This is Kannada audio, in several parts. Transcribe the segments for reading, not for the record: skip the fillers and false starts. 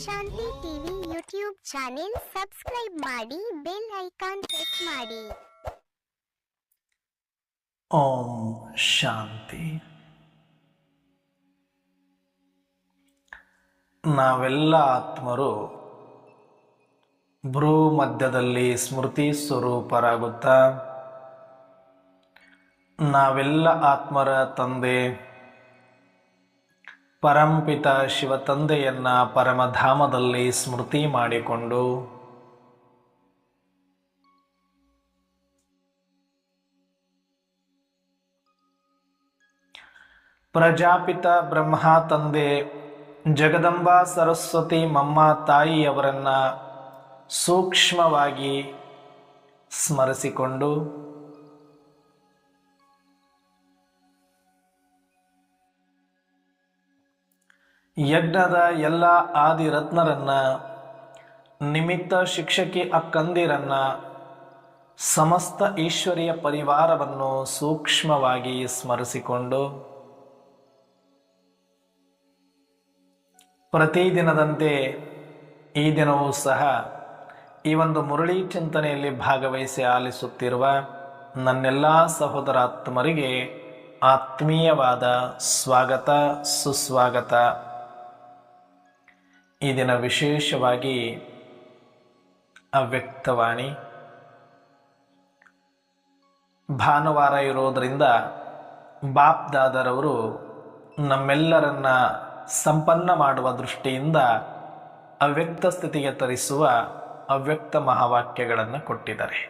ಶಾಂತಿ ಟಿವಿ ಯೂಟ್ಯೂಬ್ ಚಾನೆಲ್ ಸಬ್ಸ್ಕ್ರೈಬ್ ಮಾಡಿ, ಬೆಲ್ ಐಕಾನ್ ಪ್ರೆಸ್ ಮಾಡಿ. ಓಂ ಶಾಂತಿ. ನಾವೆಲ್ಲ ಆತ್ಮರು ಭ್ರೂ ಮಧ್ಯದಲ್ಲಿ ಸ್ಮೃತಿ ಸ್ವರೂಪರಾಗುತ್ತಾ ನಾವೆಲ್ಲ ಆತ್ಮರ ತಂದೆ ಪರಂಪಿತ ಶಿವ ತಂದೆಯನ್ನ ಪರಮಧಾಮದಲ್ಲಿ ಸ್ಮೃತಿ ಮಾಡಿಕೊಂಡು ಪ್ರಜಾಪಿತ ಬ್ರಹ್ಮ ತಂದೆ ಜಗದಂಬಾ ಸರಸ್ವತಿ ಮಮ್ಮ ತಾಯಿಯವರನ್ನ ಸೂಕ್ಷ್ಮವಾಗಿ ಸ್ಮರಿಸಿಕೊಂಡು ಯಜ್ಞದ ಎಲ್ಲ ಆದಿರತ್ನರನ್ನ, ನಿಮಿತ್ತ ಶಿಕ್ಷಕಿ ಅಕ್ಕಂದಿರನ್ನ, ಸಮಸ್ತ ಈಶ್ವರೀಯ ಪರಿವಾರವನ್ನು ಸೂಕ್ಷ್ಮವಾಗಿ ಸ್ಮರಿಸಿಕೊಂಡು ಪ್ರತಿದಿನದಂತೆ ಈ ದಿನವೂ ಸಹ ಈ ಒಂದು ಮುರಳಿ ಚಿಂತನೆಯಲ್ಲಿ ಭಾಗವಹಿಸಿ ಆಲಿಸುತ್ತಿರುವ ನನ್ನೆಲ್ಲ ಸಹೋದರಾತ್ಮರಿಗೆ ಆತ್ಮೀಯವಾದ ಸ್ವಾಗತ, ಸುಸ್ವಾಗತ. ಈ ದಿನ ವಿಶೇಷವಾಗಿ ಅವ್ಯಕ್ತವಾಣಿ ಭಾನುವಾರ ಇರೋದರಿಂದ ಬಾಪ್ ದಾದರವರು ನಮ್ಮೆಲ್ಲರನ್ನ ಸಂಪನ್ನ ಮಾಡುವ ದೃಷ್ಟಿಯಿಂದ ಅವ್ಯಕ್ತ ಸ್ಥಿತಿಗೆ ತರಿಸುವ ಅವ್ಯಕ್ತ ಮಹಾವಾಕ್ಯಗಳನ್ನು ಕೊಟ್ಟಿದ್ದಾರೆ.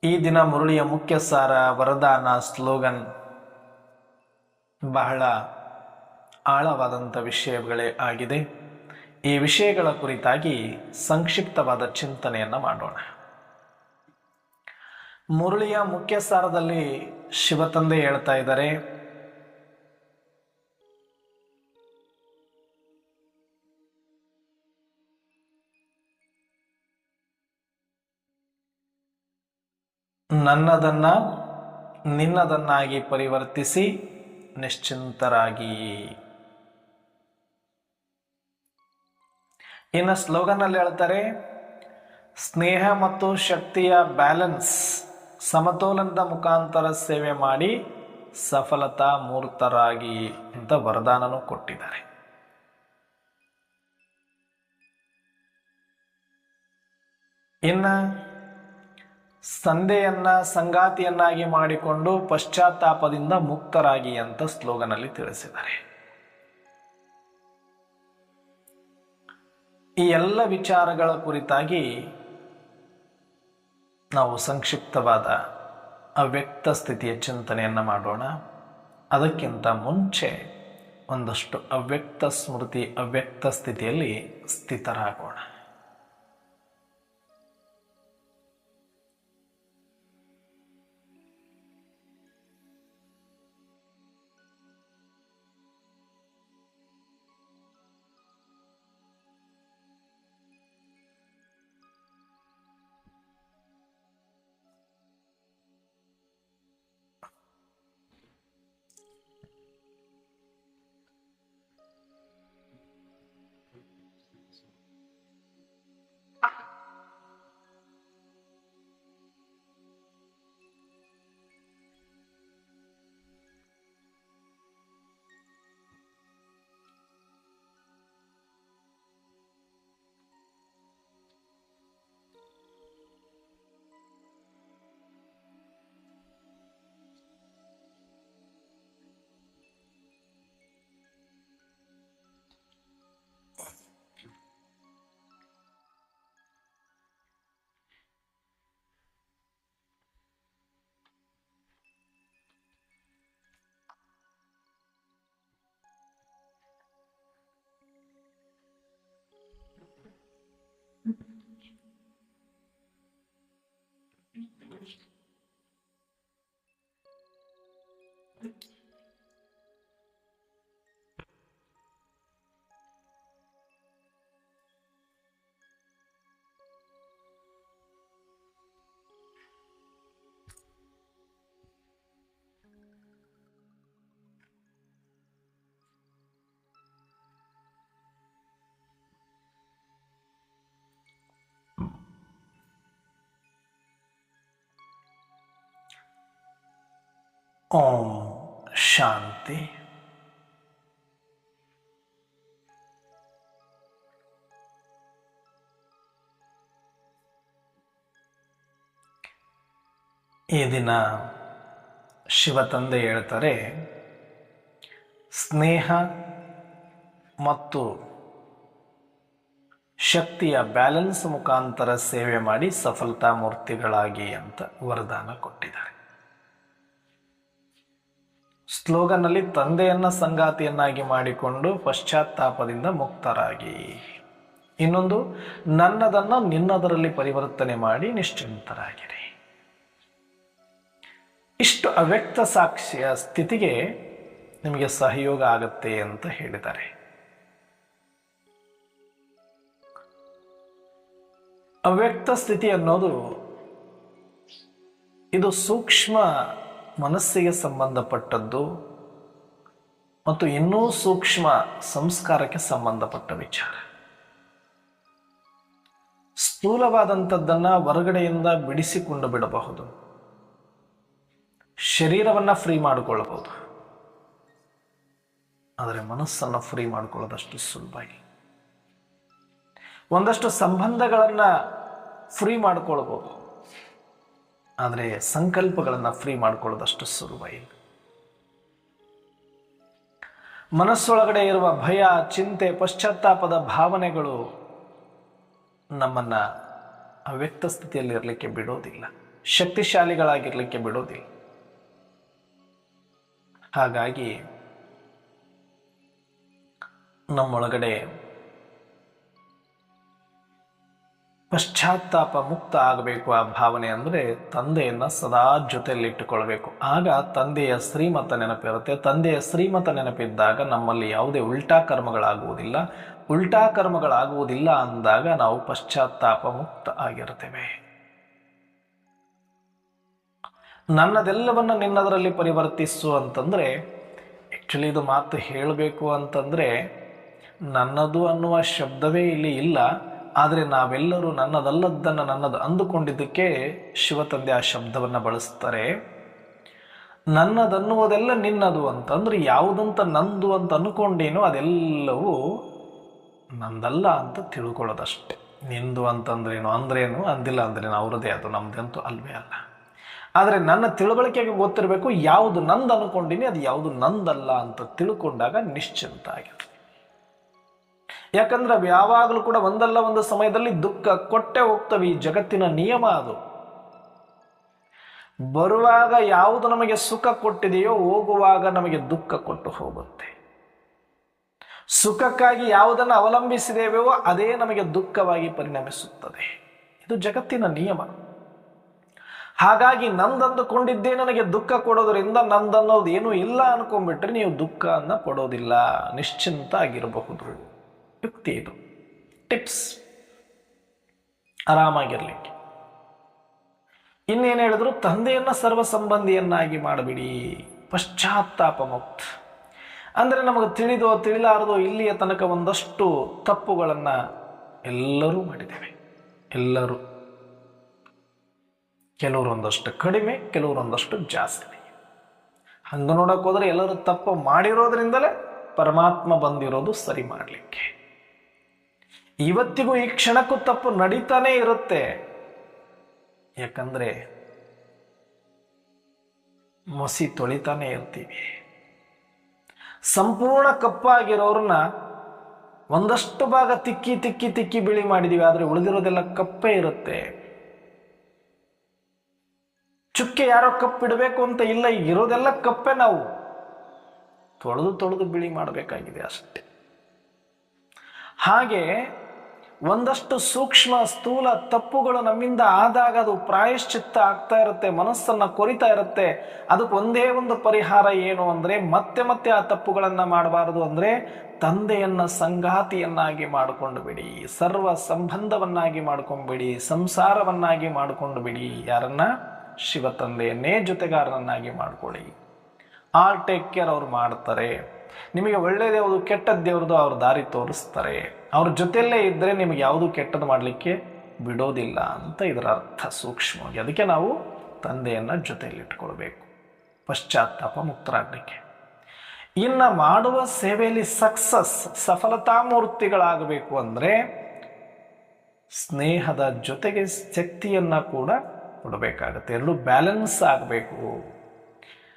ಈ ದಿನ ಮುರಳಿಯ ಮುಖ್ಯ ಸಾರ, ವರದಾನ, ಸ್ಲೋಗನ್ ಬಹಳ ಆಳವಾದಂಥ ವಿಷಯಗಳೇ ಆಗಿದೆ. ಈ ವಿಷಯಗಳ ಕುರಿತಾಗಿ ಸಂಕ್ಷಿಪ್ತವಾದ ಚಿಂತನೆಯನ್ನು ಮಾಡೋಣ. ಮುರಳಿಯ ಮುಖ್ಯ ಸಾರದಲ್ಲಿ ಶಿವತಂದೆ ಹೇಳ್ತಾ ಇದ್ದಾರೆ, ನನ್ನದನ್ನ ನಿನ್ನದನ್ನಾಗಿ ಪರಿವರ್ತಿಸಿ ನಿಶ್ಚಿಂತರಾಗಿ. ಇನ್ನು ಸ್ಲೋಗನ್ ಅಲ್ಲಿ ಹೇಳ್ತಾರೆ, ಸ್ನೇಹ ಮತ್ತು ಶಕ್ತಿಯ ಬ್ಯಾಲೆನ್ಸ್, ಸಮತೋಲನದ ಮುಖಾಂತರ ಸೇವೆ ಮಾಡಿ ಸಫಲತಾ ಮೂರ್ತರಾಗಿ ಅಂತ ವರದಾನನೂ ಕೊಟ್ಟಿದ್ದಾರೆ. ಇನ್ನು ಸಂಧೆಯನ್ನ ಸಂಗಾತಿಯನ್ನಾಗಿ ಮಾಡಿಕೊಂಡು ಪಶ್ಚಾತ್ತಾಪದಿಂದ ಮುಕ್ತರಾಗಿ ಅಂತ ಸ್ಲೋಗನ್ ಅಲ್ಲಿ ತಿಳಿಸಿದ್ದಾರೆ. ಈ ಎಲ್ಲ ವಿಚಾರಗಳ ಕುರಿತಾಗಿ ನಾವು ಸಂಕ್ಷಿಪ್ತವಾದ ಅವ್ಯಕ್ತ ಸ್ಥಿತಿಯ ಚಿಂತನೆಯನ್ನು ಮಾಡೋಣ. ಅದಕ್ಕಿಂತ ಮುಂಚೆ ಒಂದಷ್ಟು ಅವ್ಯಕ್ತ ಸ್ಮೃತಿ, ಅವ್ಯಕ್ತ ಸ್ಥಿತಿಯಲ್ಲಿ ಸ್ಥಿತರಾಗೋಣ. ಓಂ ಶಾಂತಿ. ಈ ದಿನ ಶಿವತಂದೆ ಹೇಳ್ತಾರೆ, ಸ್ನೇಹ ಮತ್ತು ಶಕ್ತಿಯ ಬ್ಯಾಲೆನ್ಸ್ ಮುಖಾಂತರ ಸೇವೆ ಮಾಡಿ ಸಫಲತಾ ಮೂರ್ತಿಗಳಾಗಿ ಅಂತ ವರದಾನ ಕೊಟ್ಟಿದ್ದಾರೆ. ಸ್ಲೋಗನ್ನಲ್ಲಿ ತಂದೆಯನ್ನ ಸಂಗಾತಿಯನ್ನಾಗಿ ಮಾಡಿಕೊಂಡು ಪಶ್ಚಾತ್ತಾಪದಿಂದ ಮುಕ್ತರಾಗಿ, ಇನ್ನೊಂದು ನನ್ನದನ್ನು ನಿನ್ನದರಲ್ಲಿ ಪರಿವರ್ತನೆ ಮಾಡಿ ನಿಶ್ಚಿಂತರಾಗಿರಿ. ಇಷ್ಟು ಅವ್ಯಕ್ತ ಸಾಕ್ಷಿಯ ಸ್ಥಿತಿಗೆ ನಿಮಗೆ ಸಹಯೋಗ ಆಗತ್ತೆ ಅಂತ ಹೇಳಿದ್ದಾರೆ. ಅವ್ಯಕ್ತ ಸ್ಥಿತಿ ಅನ್ನೋದು ಇದು ಸೂಕ್ಷ್ಮ ಮನಸ್ಸಿಗೆ ಸಂಬಂಧಪಟ್ಟದ್ದು ಮತ್ತು ಇನ್ನೂ ಸೂಕ್ಷ್ಮ ಸಂಸ್ಕಾರಕ್ಕೆ ಸಂಬಂಧಪಟ್ಟ ವಿಚಾರ. ಸ್ಥೂಲವಾದಂಥದ್ದನ್ನು ಹೊರಗಡೆಯಿಂದ ಬಿಡಿಸಿಕೊಂಡು ಬಿಡಬಹುದು, ಶರೀರವನ್ನು ಫ್ರೀ ಮಾಡಿಕೊಳ್ಳಬಹುದು, ಆದರೆ ಮನಸ್ಸನ್ನು ಫ್ರೀ ಮಾಡಿಕೊಳ್ಳೋದಷ್ಟು ಸುಲಭ ಇಲ್ಲ. ಒಂದಷ್ಟು ಸಂಬಂಧಗಳನ್ನು ಫ್ರೀ ಮಾಡ್ಕೊಳ್ಬೋದು, ಆದರೆ ಸಂಕಲ್ಪಗಳನ್ನು ಫ್ರೀ ಮಾಡ್ಕೊಳ್ಳೋದಷ್ಟು ಸುಲಭ ಇಲ್ಲ. ಮನಸ್ಸೊಳಗಡೆ ಇರುವ ಭಯ, ಚಿಂತೆ, ಪಶ್ಚಾತ್ತಾಪದ ಭಾವನೆಗಳು ನಮ್ಮನ್ನು ಅವ್ಯಕ್ತ ಸ್ಥಿತಿಯಲ್ಲಿ ಇರಲಿಕ್ಕೆ ಬಿಡೋದಿಲ್ಲ, ಶಕ್ತಿಶಾಲಿಗಳಾಗಿರ್ಲಿಕ್ಕೆ ಬಿಡೋದಿಲ್ಲ. ಹಾಗಾಗಿ ನಮ್ಮೊಳಗಡೆ ಪಶ್ಚಾತ್ತಾಪ ಮುಕ್ತ ಆಗಬೇಕು. ಆ ಭಾವನೆ ಅಂದರೆ ತಂದೆಯನ್ನು ಸದಾ ಜೊತೆಯಲ್ಲಿಟ್ಟುಕೊಳ್ಬೇಕು. ಆಗ ತಂದೆಯ ಶ್ರೀಮತ ನೆನಪಿರುತ್ತೆ. ತಂದೆಯ ಶ್ರೀಮತ ನೆನಪಿದ್ದಾಗ ನಮ್ಮಲ್ಲಿ ಯಾವುದೇ ಉಲ್ಟಾ ಕರ್ಮಗಳಾಗುವುದಿಲ್ಲ. ಉಲ್ಟಾ ಕರ್ಮಗಳಾಗುವುದಿಲ್ಲ ಅಂದಾಗ ನಾವು ಪಶ್ಚಾತ್ತಾಪ ಮುಕ್ತ ಆಗಿರ್ತೇವೆ. ನನ್ನದೆಲ್ಲವನ್ನು ನಿನ್ನದರಲ್ಲಿ ಪರಿವರ್ತಿಸು ಅಂತಂದರೆ, ಆ್ಯಕ್ಚುಲಿ ಇದು ಮಾತು ಹೇಳಬೇಕು ಅಂತಂದರೆ ನನ್ನದು ಅನ್ನುವ ಶಬ್ದವೇ ಇಲ್ಲಿ ಇಲ್ಲ. ಆದರೆ ನಾವೆಲ್ಲರೂ ನನ್ನದಲ್ಲದ್ದನ್ನು ನನ್ನದು ಅಂದುಕೊಂಡಿದ್ದಕ್ಕೆ ಶಿವತಂದೆ ಆ ಶಬ್ದವನ್ನು ಬಳಸ್ತಾರೆ. ನನ್ನದನ್ನುವುದೆಲ್ಲ ನಿನ್ನದು ಅಂತಂದ್ರೆ ಯಾವುದಂತ ನಂದು ಅಂತ ಅಂದ್ಕೊಂಡೇನೋ ಅದೆಲ್ಲವೂ ನಂದಲ್ಲ ಅಂತ ತಿಳ್ಕೊಳ್ಳೋದಷ್ಟೆ. ನಿಂದು ಅಂತಂದ್ರೇನು, ಅಂದ್ರೇನು, ಅಂದಿಲ್ಲ ಅಂದ್ರೇನು, ಅವ್ರದ್ದೇ, ಅದು ನಮ್ದಂತೂ ಅಲ್ವೇ ಅಲ್ಲ. ಆದರೆ ನನ್ನ ತಿಳುವಳಿಕೆಗೆ ಗೊತ್ತಿರಬೇಕು ಯಾವುದು ನಂದು ಅನ್ಕೊಂಡಿನಿ ಅದು ಯಾವುದು ನಂದಲ್ಲ ಅಂತ ತಿಳ್ಕೊಂಡಾಗ ನಿಶ್ಚಿಂತ ಆಗಿರುತ್ತೆ. ಯಾಕಂದ್ರೆ ಯಾವಾಗಲೂ ಕೂಡ ಒಂದಲ್ಲ ಒಂದು ಸಮಯದಲ್ಲಿ ದುಃಖ ಕೊಟ್ಟೆ ಹೋಗ್ತವೆ. ಈ ಜಗತ್ತಿನ ನಿಯಮ ಅದು. ಬರುವಾಗ ಯಾವುದು ನಮಗೆ ಸುಖ ಕೊಟ್ಟಿದೆಯೋ ಹೋಗುವಾಗ ನಮಗೆ ದುಃಖ ಕೊಟ್ಟು ಹೋಗುತ್ತೆ. ಸುಖಕ್ಕಾಗಿ ಯಾವುದನ್ನು ಅವಲಂಬಿಸಿದೇವೋ ಅದೇ ನಮಗೆ ದುಃಖವಾಗಿ ಪರಿಣಮಿಸುತ್ತದೆ. ಇದು ಜಗತ್ತಿನ ನಿಯಮ. ಹಾಗಾಗಿ ನಂದಂದುಕೊಂಡಿದ್ದೇ ನನಗೆ ದುಃಖ ಕೊಡೋದ್ರಿಂದ ನಂದನ್ನೋದು ಏನೂ ಇಲ್ಲ ಅನ್ಕೊಂಡ್ಬಿಟ್ರೆ ನೀವು ದುಃಖವನ್ನು ಪಡೋದಿಲ್ಲ, ನಿಶ್ಚಿಂತ ಆಗಿರಬಹುದು. ಯುಕ್ತಿ ಇದು, ಟಿಪ್ಸ್ ಆರಾಮಾಗಿರ್ಲಿಕ್ಕೆ. ಇನ್ನೇನು ಹೇಳಿದ್ರು, ತಂದೆಯನ್ನ ಸರ್ವ ಸಂಬಂಧಿಯನ್ನಾಗಿ ಮಾಡಿಬಿಡಿ, ಪಶ್ಚಾತ್ತಾಪ ಮುಕ್ತ. ಅಂದರೆ ನಮಗೆ ತಿಳಿದೋ ತಿಳಿಲಾರದೋ ಇಲ್ಲಿಯ ತನಕ ಒಂದಷ್ಟು ತಪ್ಪುಗಳನ್ನು ಎಲ್ಲರೂ ಮಾಡಿದ್ದೇವೆ. ಎಲ್ಲರೂ, ಕೆಲವರು ಒಂದಷ್ಟು ಕಡಿಮೆ, ಕೆಲವರು ಒಂದಷ್ಟು ಜಾಸ್ತಿ. ಹಂಗೆ ನೋಡಕ್ಕೆ ಹೋದ್ರೆ ಎಲ್ಲರೂ ತಪ್ಪು ಮಾಡಿರೋದ್ರಿಂದಲೇ ಪರಮಾತ್ಮ ಬಂದಿರೋದು ಸರಿ ಮಾಡಲಿಕ್ಕೆ. ಇವತ್ತಿಗೂ ಈ ಕ್ಷಣಕ್ಕೂ ತಪ್ಪು ನಡೀತಾನೇ ಇರುತ್ತೆ. ಯಾಕಂದ್ರೆ ಮಸಿ ತೊಳಿತಾನೆ ಇರ್ತೀವಿ. ಸಂಪೂರ್ಣ ಕಪ್ಪಾಗಿರೋರನ್ನ ಒಂದಷ್ಟು ಭಾಗ ತಿಕ್ಕಿ ತಿಕ್ಕಿ ತಿಕ್ಕಿ ಬಿಳಿ ಮಾಡಿದೀವಿ, ಆದರೆ ಉಳಿದಿರೋದೆಲ್ಲ ಕಪ್ಪೇ ಇರುತ್ತೆ. ಚುಕ್ಕೆ ಯಾರೋ ಕಪ್ಪಿಡಬೇಕು ಅಂತ ಇಲ್ಲ, ಇರೋದೆಲ್ಲ ಕಪ್ಪೆ. ನಾವು ತೊಳೆದು ತೊಳೆದು ಬಿಳಿ ಮಾಡಬೇಕಾಗಿದೆ ಅಷ್ಟೇ. ಹಾಗೆ ಒಂದಷ್ಟು ಸೂಕ್ಷ್ಮ ಸ್ಥೂಲ ತಪ್ಪುಗಳು ನಮ್ಮಿಂದ ಆದಾಗ ಅದು ಪ್ರಾಯಶ್ಚಿತ್ತ ಆಗ್ತಾ ಇರುತ್ತೆ, ಮನಸ್ಸನ್ನ ಕೊರಿತಾ ಇರುತ್ತೆ. ಅದಕ್ಕೆ ಒಂದೇ ಒಂದು ಪರಿಹಾರ ಏನು ಅಂದ್ರೆ, ಮತ್ತೆ ಮತ್ತೆ ಆ ತಪ್ಪುಗಳನ್ನ ಮಾಡಬಾರದು. ಅಂದ್ರೆ ತಂದೆಯನ್ನ ಸಂಗಾತಿಯನ್ನಾಗಿ ಮಾಡಿಕೊಂಡು ಬಿಡಿ, ಸರ್ವ ಸಂಬಂಧವನ್ನಾಗಿ ಮಾಡ್ಕೊಂಡ್ಬಿಡಿ, ಸಂಸಾರವನ್ನಾಗಿ ಮಾಡಿಕೊಂಡು ಬಿಡಿ. ಯಾರನ್ನ? ಶಿವ ತಂದೆಯನ್ನೇ ಜೊತೆಗಾರನನ್ನಾಗಿ ಮಾಡ್ಕೊಳ್ಳಿ. All take care. ಅವ್ರು ಮಾಡ್ತಾರೆ. ನಿಮಗೆ ಒಳ್ಳೇದು ಯಾವುದು ಕೆಟ್ಟದ್ದು ಯಾವುದು ಅವ್ರ ದಾರಿ ತೋರಿಸ್ತಾರೆ. ಅವ್ರ ಜೊತೆಯಲ್ಲೇ ಇದ್ದರೆ ನಿಮಗೆ ಯಾವುದು ಕೆಟ್ಟದ್ದು ಮಾಡಲಿಕ್ಕೆ ಬಿಡೋದಿಲ್ಲ ಅಂತ ಇದರ ಅರ್ಥ ಸೂಕ್ಷ್ಮವಾಗಿ. ಅದಕ್ಕೆ ನಾವು ತಂದೆಯನ್ನು ಜೊತೆಯಲ್ಲಿ ಇಟ್ಕೊಳ್ಬೇಕು. ಪಶ್ಚಾತ್ತಾಪ ಮುಕ್ತರಾಗಲಿಕ್ಕೆ. ಇನ್ನು ಮಾಡುವ ಸೇವೆಯಲ್ಲಿ ಸಫಲತಾಮೂರ್ತಿಗಳಾಗಬೇಕು ಅಂದರೆ ಸ್ನೇಹದ ಜೊತೆಗೆ ಶಕ್ತಿಯನ್ನು ಕೂಡ ಕೊಡಬೇಕಾಗತ್ತೆ. ಎರಡು ಬ್ಯಾಲೆನ್ಸ್ ಆಗಬೇಕು.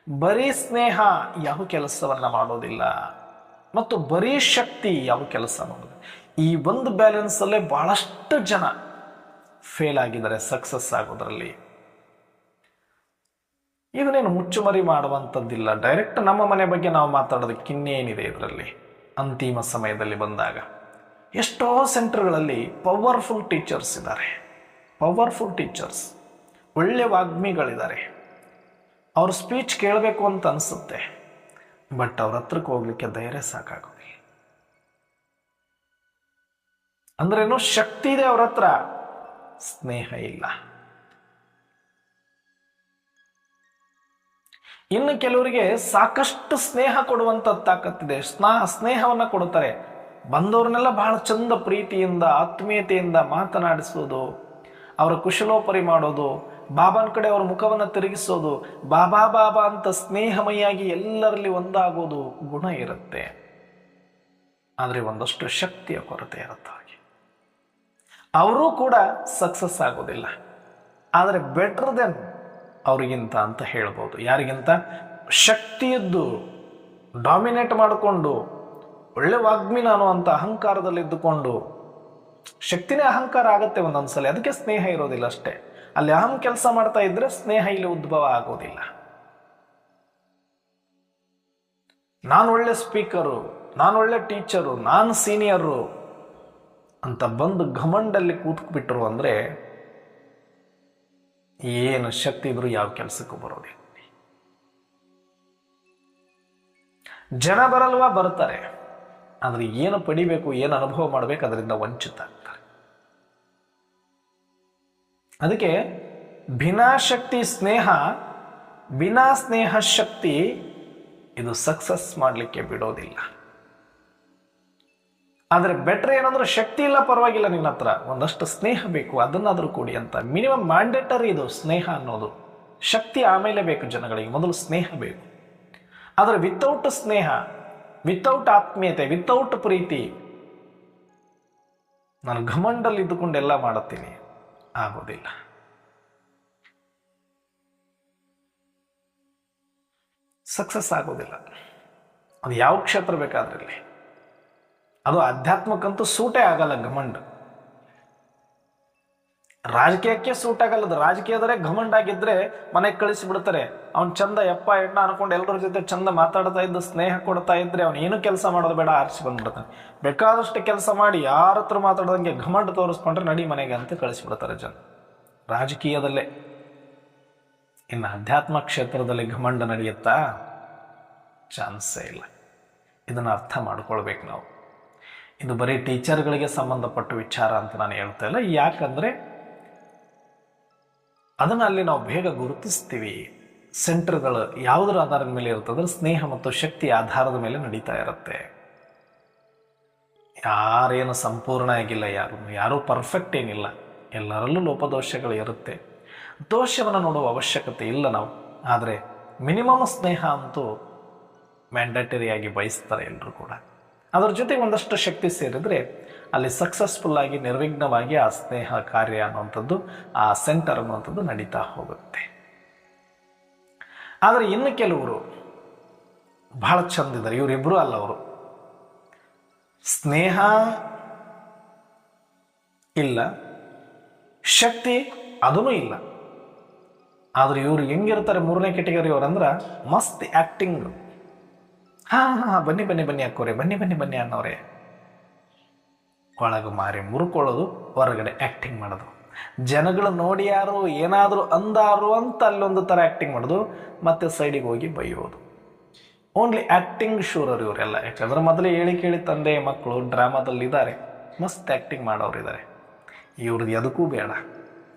ಬರೀ ಸ್ನೇಹ ಯಾವ ಕೆಲಸವನ್ನು ಮಾಡೋದಿಲ್ಲ ಮತ್ತು ಬರೀ ಶಕ್ತಿ ಯಾವ ಕೆಲಸ ಮಾಡೋದು. ಈ ಒಂದು ಬ್ಯಾಲೆನ್ಸಲ್ಲೇ ಬಹಳಷ್ಟು ಜನ ಫೇಲ್ ಆಗಿದ್ದಾರೆ ಸಕ್ಸಸ್ ಆಗೋದ್ರಲ್ಲಿ. ಇದನ್ನೇನು ಮುಚ್ಚುಮರಿ ಮಾಡುವಂಥದ್ದಿಲ್ಲ. ಡೈರೆಕ್ಟ್ ನಮ್ಮ ಮನೆ ಬಗ್ಗೆ ನಾವು ಮಾತಾಡೋದಕ್ಕೆ ಇನ್ನೇನಿದೆ ಇದರಲ್ಲಿ. ಅಂತಿಮ ಸಮಯದಲ್ಲಿ ಬಂದಾಗ ಎಷ್ಟೋ ಸೆಂಟರ್ಗಳಲ್ಲಿ ಪವರ್ಫುಲ್ ಟೀಚರ್ಸ್ ಇದ್ದಾರೆ, ಪವರ್ಫುಲ್ ಟೀಚರ್ಸ್, ಒಳ್ಳೆ ವಾಗ್ಮಿಗಳಿದ್ದಾರೆ. ಅವ್ರ ಸ್ಪೀಚ್ ಕೇಳಬೇಕು ಅಂತ ಅನಿಸುತ್ತೆ, ಬಟ್ ಅವ್ರ ಹತ್ರಕ್ಕೆ ಹೋಗ್ಲಿಕ್ಕೆ ಧೈರ್ಯ ಸಾಕಾಗೋದಿಲ್ಲ. ಅಂದ್ರೇನು, ಶಕ್ತಿ ಇದೆ ಅವ್ರ ಹತ್ರ, ಸ್ನೇಹ ಇಲ್ಲ. ಇನ್ನು ಕೆಲವರಿಗೆ ಸಾಕಷ್ಟು ಸ್ನೇಹ ಕೊಡುವಂತ ತಾಕತ್ತಿದೆ, ಸ್ನೇಹವನ್ನ ಕೊಡುತ್ತಾರೆ. ಬಂದವ್ರನ್ನೆಲ್ಲ ಬಹಳ ಚಂದ ಪ್ರೀತಿಯಿಂದ ಆತ್ಮೀಯತೆಯಿಂದ ಮಾತನಾಡಿಸೋದು, ಅವರ ಕುಶಲೋಪರಿ ಮಾಡೋದು, ಬಾಬಾನ ಕಡೆ ಅವರ ಮುಖವನ್ನು ತಿರುಗಿಸೋದು, ಬಾಬಾ ಬಾಬಾ ಅಂತ ಸ್ನೇಹಮಯಾಗಿ ಎಲ್ಲರಲ್ಲಿ ಒಂದಾಗೋದು ಗುಣ ಇರುತ್ತೆ. ಆದರೆ ಒಂದಷ್ಟು ಶಕ್ತಿಯ ಕೊರತೆ ಇರುತ್ತೆ. ಹಾಗೆ ಅವರೂ ಕೂಡ ಸಕ್ಸಸ್ ಆಗೋದಿಲ್ಲ. ಆದರೆ ಬೆಟರ್ ದೆನ್ ಅವ್ರಿಗಿಂತ ಅಂತ ಹೇಳ್ಬೋದು. ಯಾರಿಗಿಂತ? ಶಕ್ತಿಯದ್ದು ಡಾಮಿನೇಟ್ ಮಾಡಿಕೊಂಡು ಒಳ್ಳೆ ವಾಗ್ಮಿ ನಾನು ಅಂತ ಅಹಂಕಾರದಲ್ಲಿದ್ದುಕೊಂಡು, ಶಕ್ತಿನೇ ಅಹಂಕಾರ ಆಗತ್ತೆ ಒಂದೊಂದ್ಸಲ, ಅದಕ್ಕೆ ಸ್ನೇಹ ಇರೋದಿಲ್ಲ ಅಷ್ಟೇ. ಅಲ್ಲಿ ಅಹಂ ಕೆಲಸ ಮಾಡ್ತಾ ಇದ್ರೆ ಸ್ನೇಹ ಇಲ್ಲಿ ಉದ್ಭವ ಆಗೋದಿಲ್ಲ. ನಾನು ಒಳ್ಳೆ ಸ್ಪೀಕರು, ನಾನು ಒಳ್ಳೆ ಟೀಚರು, ನಾನು ಸೀನಿಯರು ಅಂತ ಬಂದು ಘಮಂಡಲ್ಲಿ ಕೂತ್ಬಿಟ್ರು ಅಂದ್ರೆ ಏನು ಶಕ್ತಿ ಇದ್ರು ಯಾವ ಕೆಲಸಕ್ಕೂ ಬರೋದಿಲ್ಲ. ಜನ ಬರಲ್ವಾ? ಬರ್ತಾರೆ, ಆದ್ರೆ ಏನು ಪಡಿಬೇಕು, ಏನು ಅನುಭವ ಮಾಡಬೇಕು ಅದರಿಂದ ವಂಚಿತ ಆಗ್ತಾರೆ. ಅದಕ್ಕೆ ಬಿನಾ ಶಕ್ತಿ ಸ್ನೇಹ, ಬಿನಾ ಸ್ನೇಹ ಶಕ್ತಿ ಇದು ಸಕ್ಸಸ್ ಮಾಡಲಿಕ್ಕೆ ಬಿಡೋದಿಲ್ಲ. ಆದರೆ ಬೆಟ್ರ್ ಏನಂದ್ರೆ, ಶಕ್ತಿ ಇಲ್ಲ ಪರವಾಗಿಲ್ಲ, ನಿನ್ನ ಹತ್ರ ಒಂದಷ್ಟು ಸ್ನೇಹ ಬೇಕು, ಅದನ್ನಾದ್ರೂ ಕೊಡಿ ಅಂತ. ಮಿನಿಮಮ್ ಮ್ಯಾಂಡೇಟರಿ ಇದು ಸ್ನೇಹ ಅನ್ನೋದು. ಶಕ್ತಿ ಆಮೇಲೆ ಬೇಕು ಜನಗಳಿಗೆ, ಮೊದಲು ಸ್ನೇಹ ಬೇಕು. ಆದರೆ ವಿತೌಟ್ ಸ್ನೇಹ, ವಿತೌಟ್ ಆತ್ಮೀಯತೆ, ವಿತೌಟ್ ಪ್ರೀತಿ, ನಾನು ಘಮಂಡಲ್ಲಿ ಇದ್ದುಕೊಂಡು ಎಲ್ಲ ಮಾಡುತ್ತೀನಿ, ಆಗೋದಿಲ್ಲ. ಸಕ್ಸಸ್ ಆಗೋದಿಲ್ಲ. ಅದು ಯಾವ ಕ್ಷೇತ್ರ ಬೇಕಾದ್ರಲ್ಲಿ. ಅದು ಆಧ್ಯಾತ್ಮಕ್ಕಂತೂ ಸೂಟೇ ಆಗಲ್ಲ ಘಮಂಡ್. ರಾಜಕೀಯಕ್ಕೆ ಸೂಟ್ ಆಗಲ್ಲದು. ರಾಜಕೀಯದರೆ ಘಮಂಡ್ ಆಗಿದ್ರೆ ಮನೆಗೆ ಕಳಿಸಿ ಬಿಡ್ತಾರೆ. ಅವ್ನು ಚಂದ ಎಪ್ಪ ಎಣ್ಣ ಅನ್ಕೊಂಡು ಎಲ್ಲರ ಜೊತೆ ಚಂದ ಮಾತಾಡ್ತಾ ಇದ್ದು ಸ್ನೇಹ ಕೊಡ್ತಾ ಇದ್ರೆ ಅವ್ನು ಏನು ಕೆಲಸ ಮಾಡೋದು ಬೇಡ, ಆರಿಸಿ ಬಂದ್ಬಿಡ್ತಾನೆ. ಬೇಕಾದಷ್ಟು ಕೆಲಸ ಮಾಡಿ ಯಾರ ಹತ್ರ ಮಾತಾಡೋದಂಗೆ ಘಮಂಡ್ ತೋರಿಸ್ಕೊಂಡ್ರೆ ನಡಿ ಮನೆಗೆ ಅಂತ ಕಳಿಸಿಬಿಡ್ತಾರೆ ಜನ, ರಾಜಕೀಯದಲ್ಲೇ. ಇನ್ನು ಅಧ್ಯಾತ್ಮ ಕ್ಷೇತ್ರದಲ್ಲಿ ಘಮಂಡ ನಡೆಯುತ್ತಾ? ಚಾನ್ಸೇ ಇಲ್ಲ. ಇದನ್ನು ಅರ್ಥ ಮಾಡ್ಕೊಳ್ಬೇಕು ನಾವು. ಇದು ಬರೀ ಟೀಚರ್ಗಳಿಗೆ ಸಂಬಂಧಪಟ್ಟ ವಿಚಾರ ಅಂತ ನಾನು ಹೇಳ್ತಾ ಇಲ್ಲ. ಯಾಕಂದ್ರೆ ಅದನ್ನು ಅಲ್ಲಿ ನಾವು ಬೇಗ ಗುರುತಿಸ್ತೀವಿ. ಸೆಂಟರ್ಗಳು ಯಾವುದರ ಆಧಾರದ ಮೇಲೆ ಇರ್ತದ್ರೆ ಸ್ನೇಹ ಮತ್ತು ಶಕ್ತಿ ಆಧಾರದ ಮೇಲೆ ನಡೀತಾ ಇರುತ್ತೆ. ಯಾರೇನು ಸಂಪೂರ್ಣ ಆಗಿಲ್ಲ, ಯಾರೂ ಪರ್ಫೆಕ್ಟ್ ಏನಿಲ್ಲ, ಎಲ್ಲರಲ್ಲೂ ಲೋಪದೋಷಗಳು ಇರುತ್ತೆ. ದೋಷವನ್ನು ನೋಡುವ ಅವಶ್ಯಕತೆ ಇಲ್ಲ ನಾವು. ಆದರೆ ಮಿನಿಮಮ್ ಸ್ನೇಹ ಅಂತೂ ಮ್ಯಾಂಡೇಟರಿಯಾಗಿ ಬಯಸ್ತಾರೆ ಎಲ್ಲರೂ ಕೂಡ. ಅದರ ಜೊತೆಗೆ ಒಂದಷ್ಟು ಶಕ್ತಿ ಸೇರಿದ್ರೆ ಅಲ್ಲಿ ಸಕ್ಸಸ್ಫುಲ್ ಆಗಿ ನಿರ್ವಿಘ್ನವಾಗಿ ಆ ಸ್ನೇಹ ಕಾರ್ಯ ಅನ್ನುವಂಥದ್ದು, ಆ ಸೆಂಟರ್ ಅನ್ನುವಂಥದ್ದು ನಡೀತಾ ಹೋಗುತ್ತೆ. ಆದರೆ ಇನ್ನು ಕೆಲವರು ಬಹಳ ಚಂದಿದ್ದಾರೆ. ಇವರಿಬ್ಬರು ಅಲ್ಲ, ಅವರು ಸ್ನೇಹ ಇಲ್ಲ, ಶಕ್ತಿ ಅದೂ ಇಲ್ಲ. ಆದ್ರೆ ಇವ್ರು ಹೆಂಗಿರ್ತಾರೆ ಮೂರನೇ ಕೆಟಗರಿ ಅವರಂದ್ರ ಮಸ್ತ್ ಆಕ್ಟಿಂಗ್. ಬನ್ನಿ ಬನ್ನಿ ಬನ್ನಿ ಹಾಕೋರೆ, ಬನ್ನಿ ಬನ್ನಿ ಬನ್ನಿ ಅನ್ನೋರೆ. ಒಳಗೆ ಮಾರಿ ಮುರ್ಕೊಳ್ಳೋದು, ಹೊರಗಡೆ ಆಕ್ಟಿಂಗ್ ಮಾಡೋದು. ಜನಗಳು ನೋಡಿ ಯಾರು ಏನಾದರೂ ಅಂದಾರು ಅಂತ ಅಲ್ಲೊಂದು ಥರ ಆಕ್ಟಿಂಗ್ ಮಾಡೋದು, ಮತ್ತೆ ಸೈಡಿಗೆ ಹೋಗಿ ಬೈಯೋದು. ಓನ್ಲಿ ಆಕ್ಟಿಂಗ್ ಶೂರರು ಇವರೆಲ್ಲ. ಯಾಕಂದ್ರೆ ಮೊದಲೇ ಹೇಳಿ ಕೇಳಿ ತಂದೆ ಮಕ್ಕಳು ಡ್ರಾಮಾದಲ್ಲಿದ್ದಾರೆ, ಮಸ್ತ್ ಆಕ್ಟಿಂಗ್ ಮಾಡೋರಿದ್ದಾರೆ. ಇವ್ರದ್ದು ಎದಕ್ಕೂ ಬೇಡ.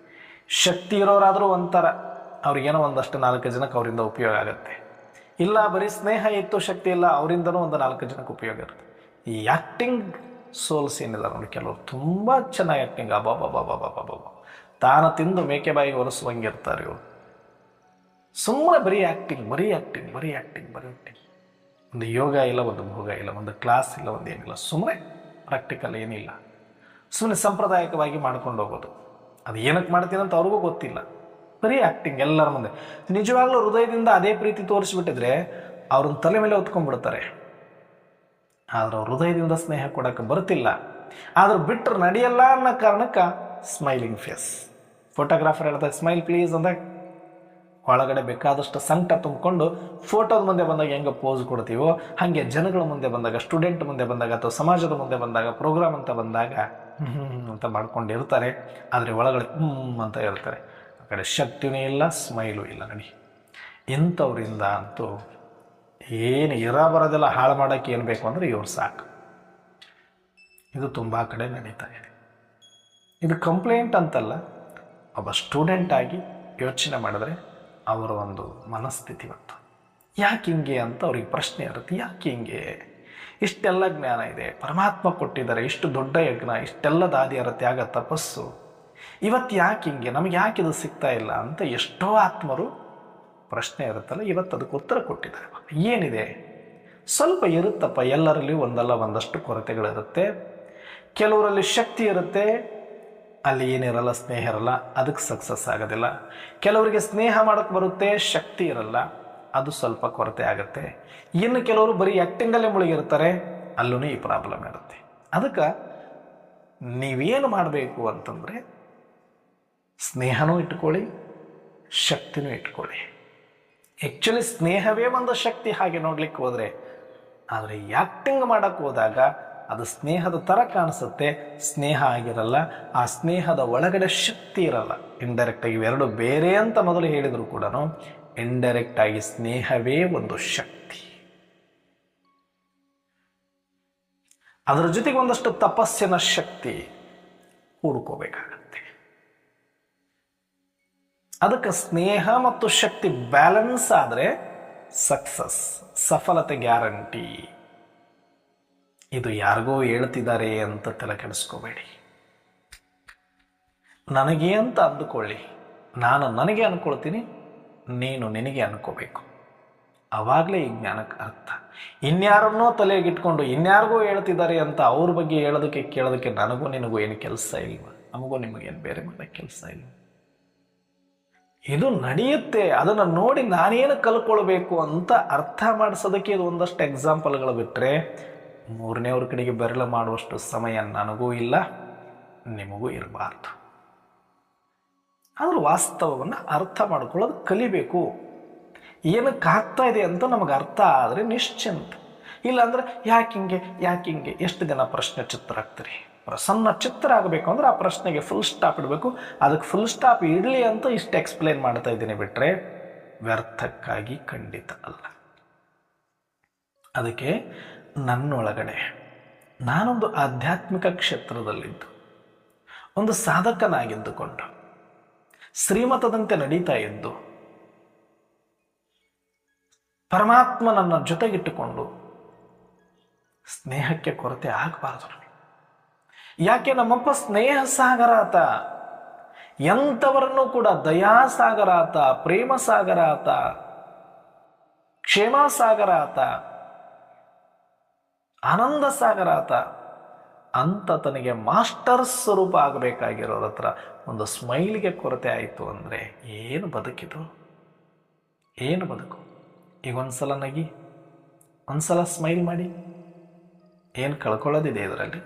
ಶಕ್ತಿ ಇರೋರಾದರೂ ಒಂಥರ, ಅವ್ರಿಗೇನೋ ಒಂದಷ್ಟು 4 ಜನಕ್ಕೆ ಅವರಿಂದ ಉಪಯೋಗ ಆಗುತ್ತೆ. ಇಲ್ಲ ಬರೀ ಸ್ನೇಹ ಇತ್ತು, ಶಕ್ತಿ ಇಲ್ಲ, ಅವರಿಂದನೂ ಒಂದು 4 ಜನಕ್ಕೆ ಉಪಯೋಗ ಇರುತ್ತೆ. ಈ ಆಕ್ಟಿಂಗ್ ಸೋಲ್ಸ್ ಏನಿದ್ದಾರೆ ನೋಡಿ, ಕೆಲವರು ತುಂಬ ಚೆನ್ನಾಗಿ ಆಕ್ಟಿಂಗ್, ಅಬಾಬಾಬಾಬಾಬಾಬಾಬಾ, ತಾನು ತಿಂದು ಮೇಕೆ ಬಾಯಿಗೆ ಒರೆಸುವಂಗಿರ್ತಾರೆ ಇವರು. ಸುಮ್ಮನೆ ಬರೀ ಆ್ಯಕ್ಟಿಂಗ್, ಬರೀ ಆ್ಯಕ್ಟಿಂಗ್, ಬರೀ ಆ್ಯಕ್ಟಿಂಗ್, ಬರೀ ಆ್ಯಕ್ಟಿಂಗ್. ಒಂದು ಯೋಗ ಇಲ್ಲ, ಒಂದು ಭೋಗ ಇಲ್ಲ, ಒಂದು ಕ್ಲಾಸ್ ಇಲ್ಲ, ಒಂದು ಏನಿಲ್ಲ, ಸುಮ್ಮನೆ ಪ್ರಾಕ್ಟಿಕಲ್ ಏನಿಲ್ಲ, ಸುಮ್ಮನೆ ಸಾಂಪ್ರದಾಯಿಕವಾಗಿ ಮಾಡ್ಕೊಂಡು ಹೋಗೋದು. ಅದು ಏನಕ್ಕೆ ಮಾಡ್ತೀನಿ ಅಂತ ಅವ್ರಿಗೂ ಗೊತ್ತಿಲ್ಲ, ಬರೀ ಆ್ಯಕ್ಟಿಂಗ್ ಎಲ್ಲರ ಮುಂದೆ. ನಿಜವಾಗ್ಲೂ ಹೃದಯದಿಂದ ಅದೇ ಪ್ರೀತಿ ತೋರಿಸ್ಬಿಟ್ಟಿದ್ರೆ ಅವ್ರನ್ನ ತಲೆ ಮೇಲೆ ಹೊತ್ಕೊಂಡ್ಬಿಡ್ತಾರೆ. ಆದ್ರೆ ಅವ್ರ ಹೃದಯದಿಂದ ಸ್ನೇಹ ಕೊಡೋಕ್ಕೆ ಬರ್ತಿಲ್ಲ, ಆದ್ರೆ ಬಿಟ್ಟರೆ ನಡೆಯಲ್ಲ ಅನ್ನೋ ಕಾರಣಕ್ಕೆ ಸ್ಮೈಲಿಂಗ್ ಫೇಸ್. ಫೋಟೋಗ್ರಾಫರ್ ಹೇಳ್ದಾಗ ಸ್ಮೈಲ್ ಪ್ಲೀಸ್ ಅಂದಾಗ ಒಳಗಡೆ ಬೇಕಾದಷ್ಟು ಸಂಕಟ ತುಂಬಿಕೊಂಡು ಫೋಟೋದ ಮುಂದೆ ಬಂದಾಗ ಹೆಂಗೆ ಪೋಸ್ ಕೊಡ್ತೀವೋ ಹಾಗೆ ಜನಗಳ ಮುಂದೆ ಬಂದಾಗ, ಸ್ಟೂಡೆಂಟ್ ಮುಂದೆ ಬಂದಾಗ, ಅಥವಾ ಸಮಾಜದ ಮುಂದೆ ಬಂದಾಗ, ಪ್ರೋಗ್ರಾಮ್ ಅಂತ ಬಂದಾಗ ಅಂತ ಮಾಡ್ಕೊಂಡಿರ್ತಾರೆ. ಆದರೆ ಒಳಗಡೆ ಅಂತ ಇರ್ತಾರೆ. ಆ ಕಡೆ ಶಕ್ತಿನೂ ಇಲ್ಲ, ಸ್ಮೈಲು ಇಲ್ಲ. ನೋಡಿ, ಇಂಥವ್ರಿಂದ ಅಂತೂ ಏನು ಬರೋದೆಲ್ಲ ಹಾಳು ಮಾಡೋಕ್ಕೆ ಏನು ಬೇಕು ಅಂದರೆ ಇವ್ರು ಸಾಕು. ಇದು ತುಂಬ ಕಡೆ ನಡೀತಾ ಇದೆ. ಇದು ಕಂಪ್ಲೇಂಟ್ ಅಂತಲ್ಲ, ಒಬ್ಬ ಸ್ಟೂಡೆಂಟ್ ಆಗಿ ಯೋಚನೆ ಮಾಡಿದ್ರೆ ಅವರ ಒಂದು ಮನಸ್ಥಿತಿ ಇವತ್ತು ಯಾಕೆ ಹಿಂಗೆ ಅಂತ ಅವ್ರಿಗೆ ಪ್ರಶ್ನೆ ಇರುತ್ತೆ. ಯಾಕೆ ಹಿಂಗೆ? ಇಷ್ಟೆಲ್ಲ ಜ್ಞಾನ ಇದೆ, ಪರಮಾತ್ಮ ಕೊಟ್ಟಿದ್ದಾರೆ, ಇಷ್ಟು ದೊಡ್ಡ ಯಜ್ಞ, ಇಷ್ಟೆಲ್ಲ ದಾದಿಯರ ತ್ಯಾಗ ತಪಸ್ಸು, ಇವತ್ತು ಯಾಕೆ ಹಿಂಗೆ, ನಮಗೆ ಯಾಕೆ ಇದು ಸಿಗ್ತಾ ಇಲ್ಲ ಅಂತ ಎಷ್ಟೋ ಆತ್ಮರು ಪ್ರಶ್ನೆ ಇರುತ್ತಲ್ಲ, ಇವತ್ತು ಅದಕ್ಕೆ ಉತ್ತರ ಕೊಟ್ಟಿದ್ದಾರೆ. ಏನಿದೆ? ಸ್ವಲ್ಪ ಇರುತ್ತಪ್ಪ, ಎಲ್ಲರಲ್ಲಿ ಒಂದಲ್ಲ ಒಂದಷ್ಟು ಕೊರತೆಗಳಿರುತ್ತೆ. ಕೆಲವರಲ್ಲಿ ಶಕ್ತಿ ಇರುತ್ತೆ, ಅಲ್ಲಿ ಏನಿರಲ್ಲ, ಸ್ನೇಹ ಇರಲ್ಲ, ಅದಕ್ಕೆ ಸಕ್ಸಸ್ ಆಗೋದಿಲ್ಲ. ಕೆಲವರಿಗೆ ಸ್ನೇಹ ಮಾಡೋಕ್ಕೆ ಬರುತ್ತೆ, ಶಕ್ತಿ ಇರಲ್ಲ, ಅದು ಸ್ವಲ್ಪ ಕೊರತೆ ಆಗುತ್ತೆ. ಇನ್ನು ಕೆಲವರು ಬರೀ ಆ್ಯಕ್ಟಿಂಗಲ್ಲೇ ಮುಳುಗಿರ್ತಾರೆ, ಅಲ್ಲೂ ಈ ಪ್ರಾಬ್ಲಮ್ ಇರುತ್ತೆ. ಅದಕ್ಕೆ ನೀವೇನು ಮಾಡಬೇಕು ಅಂತಂದರೆ ಸ್ನೇಹನೂ ಇಟ್ಕೊಳ್ಳಿ, ಶಕ್ತಿನೂ ಇಟ್ಕೊಳ್ಳಿ. ಆ್ಯಕ್ಚುಲಿ ಸ್ನೇಹವೇ ಒಂದು ಶಕ್ತಿ ಹಾಗೆ ನೋಡ್ಲಿಕ್ಕೆ ಹೋದರೆ. ಆದರೆ ಆ್ಯಕ್ಟಿಂಗ್ ಮಾಡೋಕ್ಕೆ ಹೋದಾಗ ಅದು ಸ್ನೇಹದ ಥರ ಕಾಣಿಸುತ್ತೆ, ಸ್ನೇಹ ಆಗಿರಲ್ಲ. ಆ ಸ್ನೇಹದ ಒಳಗಡೆ ಶಕ್ತಿ ಇರಲ್ಲ. ಇಂಡೈರೆಕ್ಟಾಗಿ ಇವೆರಡು ಬೇರೆ ಅಂತ ಮೊದಲು ಹೇಳಿದ್ರು ಕೂಡ ಇಂಡೈರೆಕ್ಟ್ ಆಗಿ ಸ್ನೇಹವೇ ಒಂದು ಶಕ್ತಿ. ಅದರ ಜೊತೆಗೆ ಒಂದಷ್ಟು ತಪಸ್ಸಿನ ಶಕ್ತಿ ಹುಡುಕೋಬೇಕಾಗತ್ತೆ. ಅದಕ್ಕೆ ಸ್ನೇಹ ಮತ್ತು ಶಕ್ತಿ ಬ್ಯಾಲೆನ್ಸ್ ಆದರೆ ಸಕ್ಸಸ್, ಸಫಲತೆ ಗ್ಯಾರಂಟಿ. ಇದು ಯಾರಿಗೋ ಹೇಳ್ತಿದ್ದಾರೆ ಅಂತ ತಲೆ ಕೆಡಿಸ್ಕೋಬೇಡಿ. ನನಗೆ ಅಂತ ಅಂದುಕೊಳ್ಳಿ, ನಾನು ನನಗೆ ಅನ್ಕೊಳ್ತೀನಿ, ನೀನು ನಿನಗೆ ಅನ್ಕೋಬೇಕು. ಆವಾಗಲೇ ಈ ಜ್ಞಾನಕ್ಕೆ ಅರ್ಥ. ಇನ್ಯಾರನ್ನೋ ತಲೆಗಿಟ್ಕೊಂಡು ಇನ್ಯಾರಿಗೋ ಹೇಳ್ತಿದ್ದಾರೆ ಅಂತ ಅವ್ರ ಬಗ್ಗೆ ಹೇಳೋದಕ್ಕೆ ಕೇಳೋದಕ್ಕೆ ನನಗೂ ನಿನಗೂ ಏನು ಕೆಲಸ ಇಲ್ವ? ನಮಗೂ ನಿಮಗೇನು ಬೇರೆ ಮಾಡೋಕ್ಕೆ ಕೆಲಸ ಇಲ್ಲ. ಇದು ನಡೆಯುತ್ತೆ, ಅದನ್ನು ನೋಡಿ ನಾನೇನು ಕಲ್ಕೊಳ್ಬೇಕು ಅಂತ ಅರ್ಥ ಮಾಡಿಸೋದಕ್ಕೆ ಇದು ಒಂದಷ್ಟು ಎಕ್ಸಾಂಪಲ್ಗಳು ಬಿಟ್ಟರೆ ಮೂರನೇವ್ರ ಕಡೆಗೆ ಬೆರಳು ಮಾಡುವಷ್ಟು ಸಮಯ ನನಗೂ ಇಲ್ಲ, ನಿಮಗೂ ಇರಬಾರ್ದು. ಆದರೂ ವಾಸ್ತವವನ್ನು ಅರ್ಥ ಮಾಡ್ಕೊಳ್ಳೋದು ಕಲಿಬೇಕು. ಏನಕ್ಕೆ ಆಗ್ತಾ ಇದೆ ಅಂತ ನಮಗೆ ಅರ್ಥ ಆದರೆ ನಿಶ್ಚಿಂತ. ಇಲ್ಲಾಂದರೆ ಯಾಕಿಂಗೆ ಎಷ್ಟು ದಿನ ಪ್ರಶ್ನೆ ಚಿತ್ರ ಆಗ್ತೀರಿ? ಪ್ರಸನ್ನ ಚಿತ್ರ ಆಗಬೇಕು ಅಂದರೆ ಆ ಪ್ರಶ್ನೆಗೆ ಫುಲ್ ಸ್ಟಾಪ್ ಇಡಬೇಕು. ಅದಕ್ಕೆ ಫುಲ್ ಸ್ಟಾಪ್ ಇಡಲಿ ಅಂತ ಇಷ್ಟು ಎಕ್ಸ್ಪ್ಲೇನ್ ಮಾಡ್ತಾ ಇದ್ದೀನಿ, ಬಿಟ್ಟರೆ ವ್ಯರ್ಥಕ್ಕಾಗಿ ಖಂಡಿತ ಅಲ್ಲ. ಅದಕ್ಕೆ ನನ್ನೊಳಗಡೆ ನಾನೊಂದು ಆಧ್ಯಾತ್ಮಿಕ ಕ್ಷೇತ್ರದಲ್ಲಿದ್ದು ಒಂದು ಸಾಧಕನಾಗಿದ್ದುಕೊಂಡು ಶ್ರೀಮತದಂತೆ ನಡೀತಾ ಇದ್ದು ಪರಮಾತ್ಮ ನನ್ನ ಜೊತೆಗಿಟ್ಟುಕೊಂಡು ಸ್ನೇಹಕ್ಕೆ ಕೊರತೆ ಆಗಬಾರ್ದು. ಯಾಕೆ? ನಮ್ಮಪ್ಪ ಸ್ನೇಹ ಸಾಗರ ಆತ, ಎಂಥವರನ್ನು ಕೂಡ ದಯಾಸಾಗರ ಆತ, ಪ್ರೇಮ ಸಾಗರ ಆತ, ಕ್ಷೇಮ ಸಾಗರ ಆತ, ಆನಂದ ಸಾಗರ ಆತ. ಅಂತ ತನಗೆ ಮಾಸ್ಟರ್ ಸ್ವರೂಪ ಆಗಬೇಕಾಗಿರೋರ ಹತ್ರ ಒಂದು ಸ್ಮೈಲ್ಗೆ ಕೊರತೆ ಆಯಿತು ಅಂದರೆ ಏನು ಬದುಕಿದು? ಏನು ಬದುಕು? ಈಗ ಒಂದ್ಸಲ ನಗಿ, ಒಂದ್ಸಲ ಸ್ಮೈಲ್ ಮಾಡಿ, ಏನು ಕಳ್ಕೊಳ್ಳೋದಿದೆ ಇದರಲ್ಲಿ?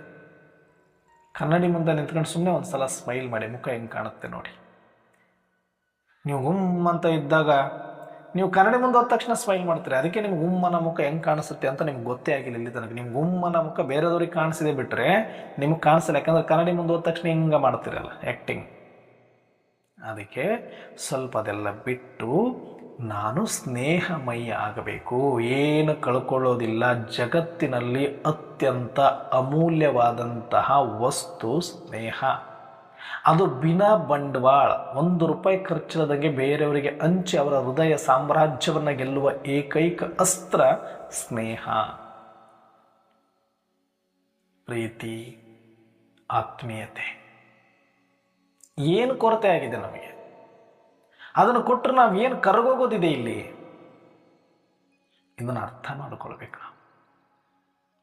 ಕನ್ನಡಿ ಮುಂದೆ ನಿಂತ್ಕೊಂಡು ಸುಮ್ಮನೆ ಒಂದ್ಸಲ ಸ್ಮೈಲ್ ಮಾಡಿ, ಮುಖ ಹೆಂಗೆ ಕಾಣುತ್ತೆ ನೋಡಿ. ನೀವು ಅಂತ ಇದ್ದಾಗ ನೀವು ಕನ್ನಡಿ ಮುಂದೆ ಹೋದ ತಕ್ಷಣ ಸ್ಮೈಲ್ ಮಾಡ್ತೀರಿ. ಅದಕ್ಕೆ ನಿಮ್ಗೆ ಉಮ್ಮನ ಮುಖ ಹೆಂಗೆ ಕಾಣಿಸುತ್ತೆ ಅಂತ ನಿಮ್ಗೆ ಗೊತ್ತೇ ಆಗಿಲ್ಲ ಇಲ್ಲಿ ತನಕ. ನಿಮ್ಗೆ ಉಮ್ಮನ ಮುಖ ಬೇರೆದವ್ರಿಗೆ ಕಾಣಿಸಿದೆ ಬಿಟ್ಟರೆ ನಿಮ್ಗೆ ಕಾಣಿಸಲ್ಲ. ಯಾಕಂದ್ರೆ ಕನ್ನಡಿ ಮುಂದೆ ಹೋದ ತಕ್ಷಣ ಹಿಂಗೆ ಮಾಡ್ತೀರಲ್ಲ ಆ್ಯಕ್ಟಿಂಗ್. ಅದಕ್ಕೆ ಸ್ವಲ್ಪ ಅದೆಲ್ಲ ಬಿಟ್ಟು ನಾನು ಸ್ನೇಹಮಯ ಆಗಬೇಕು. ಏನು ಕಳ್ಕೊಳ್ಳೋದಿಲ್ಲ. ಜಗತ್ತಿನಲ್ಲಿ ಅತ್ಯಂತ ಅಮೂಲ್ಯವಾದಂತಹ ವಸ್ತು ಸ್ನೇಹ. ಅದು ಬಿನಾ ಬಂಡವಾಳ, ₹1 ಖರ್ಚಿಲ್ಲದಂಗೆ ಬೇರೆಯವರಿಗೆ ಹಂಚಿ ಅವರ ಹೃದಯ ಸಾಮ್ರಾಜ್ಯವನ್ನು ಗೆಲ್ಲುವ ಏಕೈಕ ಅಸ್ತ್ರ ಸ್ನೇಹ. ಪ್ರೀತಿ, ಆತ್ಮೀಯತೆ. ಏನು ಕೊರತೆ ಆಗಿದೆ ನಮಗೆ? ಅದನ್ನು ಕೊಟ್ಟರೆ ನಾವು ಏನು ಕರಗೋಗೋದಿದೆ ಇಲ್ಲಿ? ಇದನ್ನು ಅರ್ಥ ಮಾಡಿಕೊಳ್ಬೇಕು ನಾವು.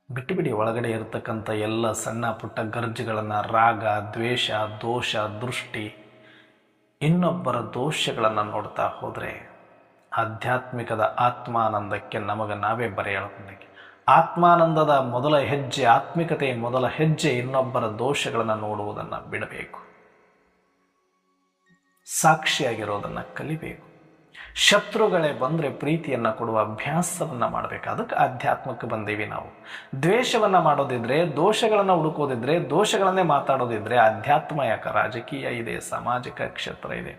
ಬಿಟ್ಟುಬಿಡಿ ಒಳಗಡೆ ಇರತಕ್ಕಂಥ ಎಲ್ಲ ಸಣ್ಣ ಪುಟ್ಟ ಗರ್ಜುಗಳನ್ನು, ರಾಗ, ದ್ವೇಷ, ದೋಷ, ದೃಷ್ಟಿ, ಇನ್ನೊಬ್ಬರ ದೋಷಗಳನ್ನು ನೋಡ್ತಾ ಹೋದರೆ ಆಧ್ಯಾತ್ಮಿಕದ ಆತ್ಮಾನಂದಕ್ಕೆ ನಮಗೆ ನಾವೇ ಬರೆಯಳಕ್ಕೆ. ಆತ್ಮಾನಂದದ ಮೊದಲ ಹೆಜ್ಜೆ, ಆತ್ಮಿಕತೆಯ ಮೊದಲ ಹೆಜ್ಜೆ ಇನ್ನೊಬ್ಬರ ದೋಷಗಳನ್ನು ನೋಡುವುದನ್ನು ಬಿಡಬೇಕು. ಸಾಕ್ಷಿಯಾಗಿರೋದನ್ನು ಕಲಿಬೇಕು. ಶತ್ರುಗಳೇ ಬಂದರೆ ಪ್ರೀತಿಯನ್ನು ಕೊಡುವ ಅಭ್ಯಾಸವನ್ನು ಮಾಡಬೇಕು. ಅದಕ್ಕೆ ಆಧ್ಯಾತ್ಮಕ್ಕೆ ಬಂದೀವಿ ನಾವು. ದ್ವೇಷವನ್ನು ಮಾಡೋದಿದ್ರೆ, ದೋಷಗಳನ್ನು ಹುಡುಕೋದಿದ್ರೆ, ದೋಷಗಳನ್ನೇ ಮಾತಾಡೋದಿದ್ರೆ ಆಧ್ಯಾತ್ಮ ಯಾಕೆ? ರಾಜಕೀಯ ಇದೆ, ಸಾಮಾಜಿಕ ಕ್ಷೇತ್ರ ಇದೆ,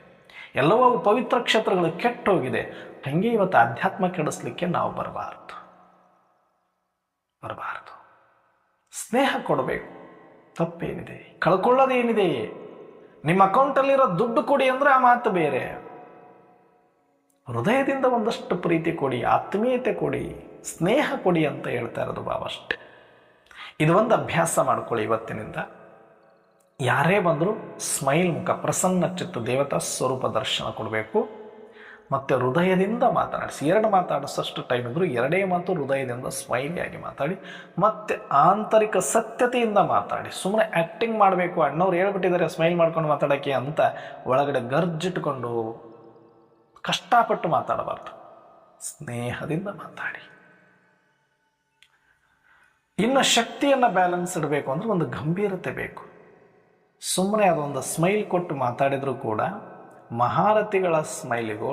ಎಲ್ಲವೂ ಪವಿತ್ರ ಕ್ಷೇತ್ರಗಳು ಕೆಟ್ಟೋಗಿದೆ. ಹಾಗೆ ಇವತ್ತು ಆಧ್ಯಾತ್ಮ ಕೆಡಿಸ್ಲಿಕ್ಕೆ ನಾವು ಬರಬಾರ್ದು. ಸ್ನೇಹ ಕೊಡಬೇಕು. ತಪ್ಪೇನಿದೆ? ಕಳ್ಕೊಳ್ಳೋದೇನಿದೆ? ನಿಮ್ಮ ಅಕೌಂಟಲ್ಲಿರೋ ದುಡ್ಡು ಕೊಡಿ ಅಂದರೆ ಆ ಮಾತು ಬೇರೆ. ಹೃದಯದಿಂದ ಒಂದಷ್ಟು ಪ್ರೀತಿ ಕೊಡಿ, ಆತ್ಮೀಯತೆ ಕೊಡಿ, ಸ್ನೇಹ ಕೊಡಿ ಅಂತ ಹೇಳ್ತಾ ಇರೋದು ಬಾಬಾ ಅಷ್ಟೆ. ಇದು ಒಂದು ಅಭ್ಯಾಸ ಮಾಡ್ಕೊಳ್ಳಿ ಇವತ್ತಿನಿಂದ. ಯಾರೇ ಬಂದರೂ ಸ್ಮೈಲ್ ಮುಖ, ಪ್ರಸನ್ನ ಚಿತ್ತ, ದೇವತಾ ಸ್ವರೂಪ ದರ್ಶನ ಕೊಡಬೇಕು. ಮತ್ತು ಹೃದಯದಿಂದ ಮಾತನಾಡಿಸಿ. ಎರಡು ಮಾತಾಡಿಸೋಷ್ಟು ಟೈಮ್ ಇದ್ದರೂ ಎರಡೇ ಮಾತು ಹೃದಯದಿಂದ ಸ್ಮೈಲಿಯಾಗಿ ಮಾತಾಡಿ, ಮತ್ತು ಆಂತರಿಕ ಸತ್ಯತೆಯಿಂದ ಮಾತಾಡಿ. ಸುಮ್ಮನೆ ಆ್ಯಕ್ಟಿಂಗ್ ಮಾಡಬೇಕು, ಅಣ್ಣವ್ರು ಹೇಳ್ಬಿಟ್ಟಿದ್ದಾರೆ ಸ್ಮೈಲ್ ಮಾಡ್ಕೊಂಡು ಮಾತಾಡೋಕ್ಕೆ ಅಂತ ಒಳಗಡೆ ಗರ್ಜಿಟ್ಕೊಂಡು ಕಷ್ಟಪಟ್ಟು ಮಾತಾಡಬಾರ್ದು. ಸ್ನೇಹದಿಂದ ಮಾತಾಡಿ. ಇನ್ನು ಶಕ್ತಿಯನ್ನು ಬ್ಯಾಲೆನ್ಸ್ ಇಡಬೇಕು ಅಂದರೆ ಒಂದು ಗಂಭೀರತೆ ಬೇಕು. ಸುಮ್ಮನೆ ಅದೊಂದು ಸ್ಮೈಲ್ ಕೊಟ್ಟು ಮಾತಾಡಿದರೂ ಕೂಡ ಮಹಾರಥಿಗಳ ಸ್ಮೈಲಿಗೂ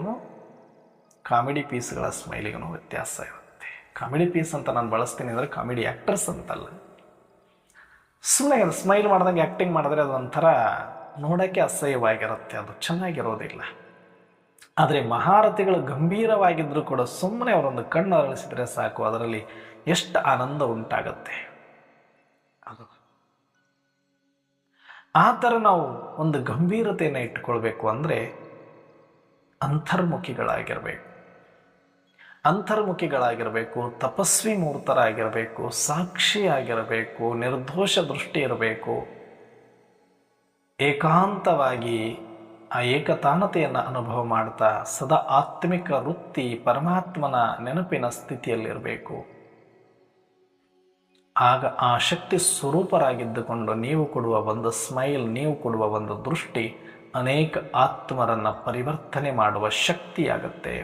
ಕಾಮಿಡಿ ಪೀಸ್ಗಳ ಸ್ಮೈಲಿಗೂ ವ್ಯತ್ಯಾಸ ಇರುತ್ತೆ. ಕಾಮಿಡಿ ಪೀಸ್ ಅಂತ ನಾನು ಬಳಸ್ತೀನಿ ಅಂದರೆ ಕಾಮಿಡಿ ಆ್ಯಕ್ಟರ್ಸ್ ಅಂತಲ್ಲ. ಸುಮ್ಮನೆ ಸ್ಮೈಲ್ ಮಾಡ್ದಂಗೆ ಆ್ಯಕ್ಟಿಂಗ್ ಮಾಡಿದ್ರೆ ಅದೊಂಥರ ನೋಡೋಕ್ಕೆ ಅಸಹ್ಯವಾಗಿರುತ್ತೆ, ಅದು ಚೆನ್ನಾಗಿರೋದಿಲ್ಲ. ಆದರೆ ಮಹಾರಥಿಗಳು ಗಂಭೀರವಾಗಿದ್ದರೂ ಕೂಡ ಸುಮ್ಮನೆ ಅವರೊಂದು ಕಣ್ಣು ಅರಳಿಸಿದರೆ ಸಾಕು, ಅದರಲ್ಲಿ ಎಷ್ಟು ಆನಂದ ಉಂಟಾಗುತ್ತೆ. ಅದು ಆ ಥರ ನಾವು ಒಂದು ಗಂಭೀರತೆಯನ್ನು ಇಟ್ಟುಕೊಳ್ಬೇಕು ಅಂದರೆ ಅಂತರ್ಮುಖಿಗಳಾಗಿರಬೇಕು, ತಪಸ್ವಿ ಮೂರ್ತರಾಗಿರಬೇಕು, ಸಾಕ್ಷಿಯಾಗಿರಬೇಕು, ನಿರ್ದೋಷ ದೃಷ್ಟಿ ಇರಬೇಕು. ಏಕಾಂತವಾಗಿ ಆ ಏಕತಾನತೆಯನ್ನು ಅನುಭವ ಮಾಡ್ತಾ ಸದಾ ಆತ್ಮಿಕ ವೃತ್ತಿ, ಪರಮಾತ್ಮನ ನೆನಪಿನ ಸ್ಥಿತಿಯಲ್ಲಿರಬೇಕು. ಆಗ ಆ ಶಕ್ತಿ ಸ್ವರೂಪರಾಗಿದ್ದುಕೊಂಡು ನೀವು ಕೊಡುವ ಒಂದು ಸ್ಮೈಲ್, ನೀವು ಕೊಡುವ ಒಂದು ದೃಷ್ಟಿ ಅನೇಕ ಆತ್ಮರನ್ನು ಪರಿವರ್ತನೆ ಮಾಡುವ ಶಕ್ತಿಯಾಗುತ್ತೆ.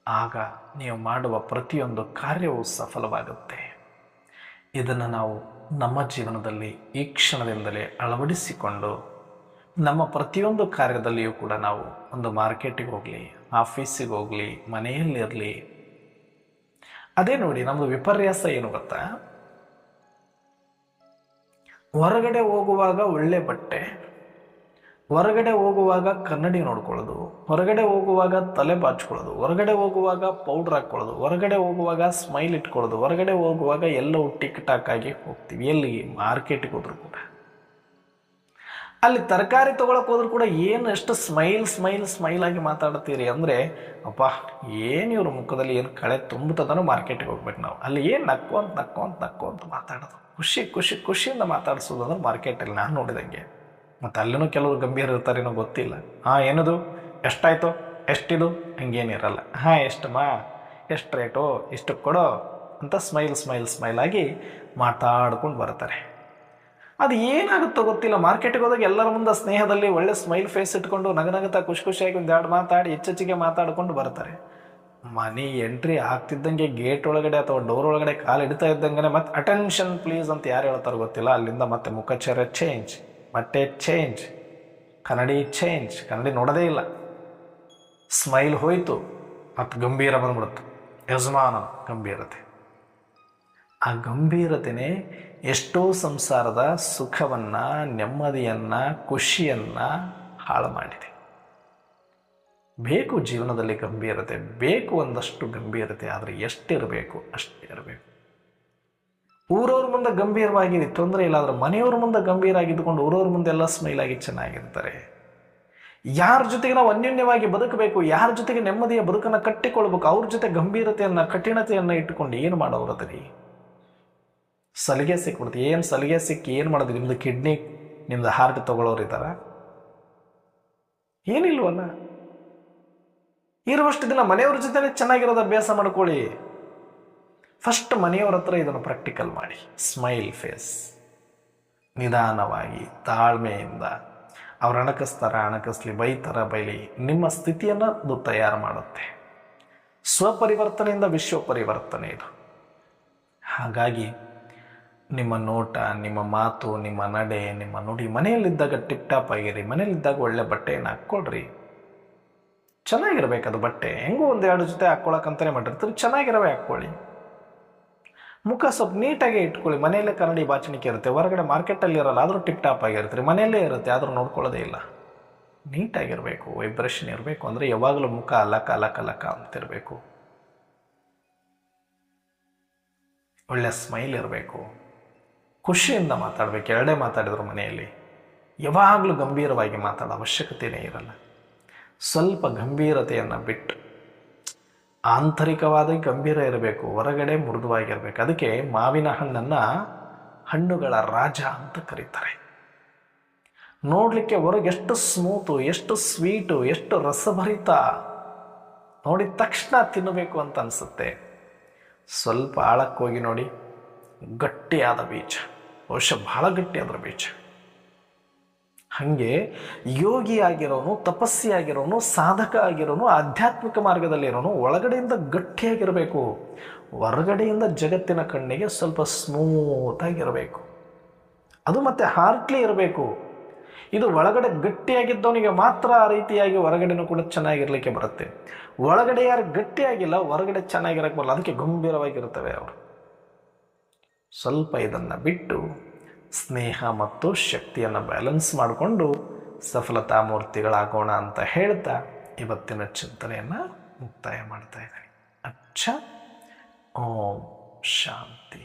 ಆಗ ನೀವು ಮಾಡುವ ಪ್ರತಿಯೊಂದು ಕಾರ್ಯವೂ ಸಫಲವಾಗುತ್ತೆ. ಇದನ್ನು ನಾವು ನಮ್ಮ ಜೀವನದಲ್ಲಿ ಈ ಕ್ಷಣದಿಂದಲೇ ಅಳವಡಿಸಿಕೊಂಡು ನಮ್ಮ ಪ್ರತಿಯೊಂದು ಕಾರ್ಯದಲ್ಲಿಯೂ ಕೂಡ ನಾವು ಒಂದು ಮಾರ್ಕೆಟಿಗೆ ಹೋಗಲಿ, ಆಫೀಸಿಗೆ ಹೋಗಲಿ, ಮನೆಯಲ್ಲಿರಲಿ, ಅದೇ ನೋಡಿ ನಮ್ಮದು ವಿಪರ್ಯಾಸ ಏನು ಗೊತ್ತಾ? ಹೊರಗಡೆ ಹೋಗುವಾಗ ಒಳ್ಳೆ ಬಟ್ಟೆ, ಹೊರಗಡೆ ಹೋಗುವಾಗ ಕನ್ನಡಿ ನೋಡ್ಕೊಳ್ಳೋದು, ಹೊರಗಡೆ ಹೋಗುವಾಗ ತಲೆ ಬಾಚ್ಕೊಳ್ಳೋದು, ಹೊರಗಡೆ ಹೋಗುವಾಗ ಪೌಡ್ರ್ ಹಾಕ್ಕೊಳ್ಳೋದು, ಹೊರಗಡೆ ಹೋಗುವಾಗ ಸ್ಮೈಲ್ ಇಟ್ಕೊಳ್ಳೋದು, ಹೊರಗಡೆ ಹೋಗುವಾಗ ಎಲ್ಲವೂ ಟಿಕ್ ಟಾಕ್ ಆಗಿ ಹೋಗ್ತೀವಿ. ಎಲ್ಲಿಗೆ? ಮಾರ್ಕೆಟಿಗೆ ಹೋದ್ರು ಕೂಡ, ಅಲ್ಲಿ ತರಕಾರಿ ತೊಗೊಳಕ್ಕೆ ಹೋದ್ರು ಕೂಡ ಏನು ಎಷ್ಟು ಸ್ಮೈಲ್ ಆಗಿ ಮಾತಾಡ್ತೀರಿ ಅಂದರೆ, ಅಪ್ಪ ಏನು ಇವ್ರ ಮುಖದಲ್ಲಿ ಏನು ಕಳೆ ತುಂಬುತ್ತದನೋ ಮಾರ್ಕೆಟಿಗೆ ಹೋಗ್ಬೇಕು ನಾವು. ಅಲ್ಲಿ ಏನು ನಕ್ಕೊಂತ ಮಾತಾಡೋದು, ಖುಷಿಯಿಂದ ಮಾತಾಡಿಸೋದು ಅಂದ್ರೆ ಮಾರ್ಕೆಟಲ್ಲಿ ನಾನು ನೋಡಿದಂಗೆ. ಮತ್ತು ಅಲ್ಲಿನೂ ಕೆಲವರು ಗಂಭೀರ ಇರ್ತಾರೇನೋ ಗೊತ್ತಿಲ್ಲ. ಏನದು, ಎಷ್ಟಾಯಿತು, ಎಷ್ಟಿದು, ಹಂಗೇನಿರಲ್ಲ. ಎಷ್ಟು ರೇಟು, ಇಷ್ಟು ಕೊಡೋ ಅಂತ ಸ್ಮೈಲ್ ಆಗಿ ಮಾತಾಡ್ಕೊಂಡು ಬರ್ತಾರೆ. ಅದು ಏನಾಗುತ್ತೋ ಗೊತ್ತಿಲ್ಲ. ಮಾರ್ಕೆಟಿಗೆ ಹೋದಾಗ ಎಲ್ಲರ ಮುಂದೆ ಸ್ನೇಹದಲ್ಲಿ ಒಳ್ಳೆ ಸ್ಮೈಲ್ ಫೇಸ್ ಇಟ್ಕೊಂಡು ನಗನಗುತ್ತಾ ಖುಷಿಯಾಗಿ ಒಂದೆರಡು ಮಾತಾಡಿ ಹೆಚ್ಚೆಚ್ಚಿಗೆ ಮಾತಾಡ್ಕೊಂಡು ಬರ್ತಾರೆ. ಮನಿ ಎಂಟ್ರಿ ಆಗ್ತಿದ್ದಂಗೆ ಗೇಟ್ ಒಳಗಡೆ ಅಥವಾ ಡೋರ್ ಒಳಗಡೆ ಕಾಲು ಇಡ್ತಾ ಇದ್ದಂಗೆ ಮತ್ತೆ ಅಟೆನ್ಷನ್ ಪ್ಲೀಸ್ ಅಂತ ಯಾರು ಹೇಳ್ತಾರೋ ಗೊತ್ತಿಲ್ಲ. ಅಲ್ಲಿಂದ ಮತ್ತೆ ಮುಖಚರ್ಯ ಚೇಂಜ್, ಬಟ್ಟೆ ಚೇಂಜ್, ಕನ್ನಡಿ ನೋಡೋದೇ ಇಲ್ಲ, ಸ್ಮೈಲ್ ಹೋಯ್ತು, ಮತ್ತು ಗಂಭೀರ ಬಂದ್ಬಿಡುತ್ತೆ. ಯಜಮಾನ ಗಂಭೀರತೆ. ಆ ಗಂಭೀರತೆನೇ ಎಷ್ಟೋ ಸಂಸಾರದ ಸುಖವನ್ನು, ನೆಮ್ಮದಿಯನ್ನು, ಖುಷಿಯನ್ನು ಹಾಳು ಮಾಡಿದೆ. ಬೇಕು ಜೀವನದಲ್ಲಿ ಗಂಭೀರತೆ, ಬೇಕು ಒಂದಷ್ಟು ಗಂಭೀರತೆ, ಆದರೆ ಎಷ್ಟಿರಬೇಕು ಅಷ್ಟೇ ಇರಬೇಕು. ಊರವ್ರ ಮುಂದೆ ಗಂಭೀರವಾಗಿ ತೊಂದರೆ ಇಲ್ಲ, ಆದರೆ ಮನೆಯವ್ರ ಮುಂದೆ ಗಂಭೀರ ಆಗಿದ್ದುಕೊಂಡು ಊರವ್ರ ಮುಂದೆ ಎಲ್ಲ ಸ್ಮೈಲ್ ಆಗಿ ಚೆನ್ನಾಗಿರ್ತಾರೆ. ಯಾರ ಜೊತೆಗೆ ನಾವು ಅನ್ಯೋನ್ಯವಾಗಿ ಬದುಕಬೇಕು, ಯಾರ ಜೊತೆಗೆ ನೆಮ್ಮದಿಯ ಬದುಕನ್ನು ಕಟ್ಟಿಕೊಳ್ಬೇಕು, ಅವ್ರ ಜೊತೆ ಗಂಭೀರತೆಯನ್ನು, ಕಠಿಣತೆಯನ್ನು ಇಟ್ಟುಕೊಂಡು ಏನು ಮಾಡೋರದ್ರಿ? ಸಲಿಗೆ ಸಿಕ್ಬಿಡ್ತು. ಏನು ಸಲಿಗೆ ಸಿಕ್ಕಿ ಏನು ಮಾಡೋದು? ನಿಮ್ಮದು ಕಿಡ್ನಿ, ನಿಮ್ಮದು ಹಾರ್ಟ್ ತೊಗೊಳ್ಳೋರು ಇದ್ದಾರ? ಏನಿಲ್ವಲ್ಲ. ಇರುವಷ್ಟು ದಿನ ಮನೆಯವ್ರ ಜೊತೆ ಚೆನ್ನಾಗಿರೋದು ಅಭ್ಯಾಸ ಮಾಡ್ಕೊಳ್ಳಿ. ಫಸ್ಟ್ ಮನೆಯವ್ರ ಹತ್ರ ಇದನ್ನು ಪ್ರಾಕ್ಟಿಕಲ್ ಮಾಡಿ. ಸ್ಮೈಲ್ ಫೇಸ್, ನಿಧಾನವಾಗಿ ತಾಳ್ಮೆಯಿಂದ. ಅವ್ರು ಅಣಕಿಸ್ಲಿ, ಬೈತಾರ ಬೈಲಿ, ನಿಮ್ಮ ಸ್ಥಿತಿಯನ್ನು ಅದು ತಯಾರು ಮಾಡುತ್ತೆ. ಸ್ವಪರಿವರ್ತನೆಯಿಂದ ವಿಶ್ವ ಪರಿವರ್ತನೆ ಇದು. ಹಾಗಾಗಿ ನಿಮ್ಮ ನೋಟ, ನಿಮ್ಮ ಮಾತು, ನಿಮ್ಮ ನಡೆ, ನಿಮ್ಮ ನುಡಿ, ಮನೆಯಲ್ಲಿದ್ದಾಗ ಟಿಪ್ ಟಾಪ್ ಆಗಿರಿ. ಮನೆಯಲ್ಲಿದ್ದಾಗ ಒಳ್ಳೆ ಬಟ್ಟೆಯನ್ನು ಹಾಕ್ಕೊಳ್ರಿ. ಚೆನ್ನಾಗಿರ್ಬೇಕದು ಬಟ್ಟೆ. ಹೆಂಗೂ ಒಂದೆರಡು ಜೊತೆ ಹಾಕ್ಕೊಳಕ್ಕಂತಾನೆ ಮಾಡಿರ್ತೀರಿ, ಚೆನ್ನಾಗಿರವೇ ಹಾಕ್ಕೊಳ್ಳಿ. ಮುಖ ಸ್ವಲ್ಪ ನೀಟಾಗೆ ಇಟ್ಕೊಳ್ಳಿ. ಮನೆಯಲ್ಲೇ ಕನ್ನಡಿ ಬಾಚಣಿಕೆ ಇರುತ್ತೆ, ಹೊರಗಡೆ ಮಾರ್ಕೆಟಲ್ಲಿ ಇರಲ್ಲ, ಆದರೂ ಟಿಪ್ ಟಾಪ್ ಆಗಿರ್ತೀರಿ. ಮನೆಯಲ್ಲೇ ಇರುತ್ತೆ, ಆದರೂ ನೋಡ್ಕೊಳ್ಳೋದೇ ಇಲ್ಲ. ನೀಟಾಗಿರಬೇಕು, ವೈಬ್ರೇಷನ್ ಇರಬೇಕು. ಅಂದರೆ ಯಾವಾಗಲೂ ಮುಖ ಅಲಕ ಅಲಕ ಅಲಕ ಅಂತಿರಬೇಕು. ಒಳ್ಳೆ ಸ್ಮೈಲ್ ಇರಬೇಕು. ಖುಷಿಯಿಂದ ಮಾತಾಡಬೇಕು. ಎರಡೇ ಮಾತಾಡಿದ್ರು ಮನೆಯಲ್ಲಿ. ಯಾವಾಗಲೂ ಗಂಭೀರವಾಗಿ ಮಾತಾಡೋ ಅವಶ್ಯಕತೆಯೇ ಇರಲ್ಲ. ಸ್ವಲ್ಪ ಗಂಭೀರತೆಯನ್ನು ಬಿಟ್ಟು ಆಂತರಿಕವಾದ ಗಂಭೀರ ಇರಬೇಕು, ಹೊರಗಡೆ ಮೃದುವಾಗಿರಬೇಕು. ಅದಕ್ಕೆ ಮಾವಿನ ಹಣ್ಣನ್ನು ಹಣ್ಣುಗಳ ರಾಜ ಅಂತ ಕರೀತಾರೆ. ನೋಡಲಿಕ್ಕೆ ಹೊರಗೆ ಎಷ್ಟು ಸ್ಮೂತು, ಎಷ್ಟು ಸ್ವೀಟು, ಎಷ್ಟು ರಸಭರಿತ, ನೋಡಿದ ತಕ್ಷಣ ತಿನ್ನಬೇಕು ಅಂತ ಅನಿಸುತ್ತೆ. ಸ್ವಲ್ಪ ಆಳಕ್ಕೆ ಹೋಗಿ ನೋಡಿ, ಗಟ್ಟಿಯಾದ ಬೀಜ, ಬಹುಶಃ ಬಹಳ ಗಟ್ಟಿಯಾದ ಬೀಜ. ಹಾಗೆ ಯೋಗಿಯಾಗಿರೋನು, ತಪಸ್ಸಿಯಾಗಿರೋನು, ಸಾಧಕ ಆಗಿರೋನು, ಆಧ್ಯಾತ್ಮಿಕ ಮಾರ್ಗದಲ್ಲಿರೋನು ಒಳಗಡೆಯಿಂದ ಗಟ್ಟಿಯಾಗಿರಬೇಕು. ಹೊರಗಡೆಯಿಂದ ಜಗತ್ತಿನ ಕಣ್ಣಿಗೆ ಸ್ವಲ್ಪ ಸ್ಮೂತಾಗಿರಬೇಕು. ಅದು ಮತ್ತೆ ಹಾರ್ಟ್ಲಿ ಇರಬೇಕು. ಇದು ಒಳಗಡೆ ಗಟ್ಟಿಯಾಗಿದ್ದವನಿಗೆ ಮಾತ್ರ ಆ ರೀತಿಯಾಗಿ ಹೊರಗಡೆನೂ ಕೂಡ ಚೆನ್ನಾಗಿರ್ಲಿಕ್ಕೆ ಬರುತ್ತೆ. ಒಳಗಡೆ ಯಾರು ಗಟ್ಟಿಯಾಗಿಲ್ಲ, ಹೊರಗಡೆ ಚೆನ್ನಾಗಿರಕ್ಕೆ ಬರಲ್ಲ. ಅದಕ್ಕೆ ಗಂಭೀರವಾಗಿರ್ತವೆ ಅವರು. ಸ್ವಲ್ಪ ಇದನ್ನು ಬಿಟ್ಟು ಸ್ನೇಹ ಮತ್ತು ಶಕ್ತಿಯನ್ನು ಬ್ಯಾಲೆನ್ಸ್ ಮಾಡಿಕೊಂಡು ಸಫಲತಾ ಮೂರ್ತಿಗಳಾಗೋಣ ಅಂತ ಹೇಳ್ತಾ ಇವತ್ತಿನ ಚಿಂತನೆಯನ್ನು ಮುಕ್ತಾಯ ಮಾಡ್ತಾ ಇದ್ದೀನಿ. ಓಂ ಶಾಂತಿ.